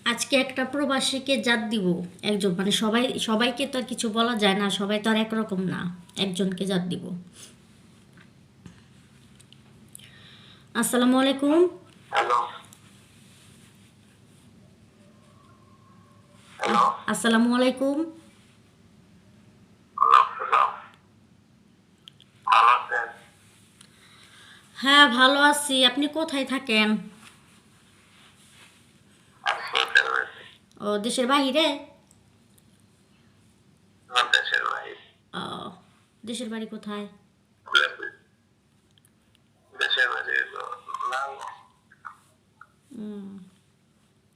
আজকে একটা প্রবাসীকে জাত দিব। একজন মানে সবাইকে তো আর কিছু বলা যায় না, সবাই তো আর একরকম না। একজনকে জাত দিব। আসসালামু আলাইকুম। হ্যালো। হ্যালো। আসসালামু আলাইকুম। ভালো আছেন? হ্যাঁ, ভালো আছি। আপনি কোথায় থাকেন? আমি সৌদি আরবে। ও, দেশের বাইরে? আমার দেশের বাইরে। ও, দেশের বাড়ি কোথায়? দেশের বাইরে হলো লাল।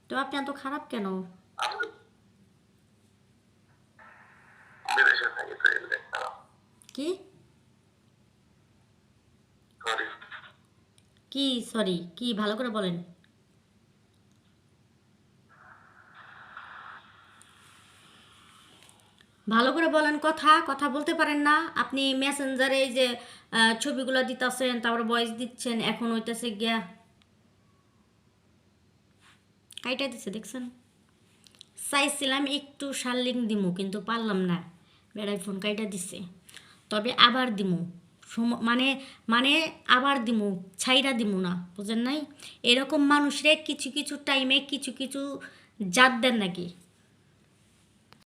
তো আপনি এত খারাপ কেন? আমি বিদেশে থাকি তো এই লেখা। কি সরি। কি সরি, কি ভালো করে বলেন। ভালো করে বলেন, কথা কথা বলতে পারেন না আপনি? মেসেঞ্জারে এই যে ছবিগুলো দিতেছেন, তারপর ভয়েস দিচ্ছেন, এখন হইতেছে গিয়া কাইটা দিচ্ছে দেখছেন। চাইছিলাম একটু শার্লিং দিমু, কিন্তু পারলাম না। বেড়াই ফোন কাইটা দিছে। তবে আবার দিমু। মানে মানে আবার দিমু, ছাইরা দিমু না, বুঝেন নাই? এরকম মানুষরে কিছু কিছু টাইমে কিছু কিছু জাত দেন নাকি?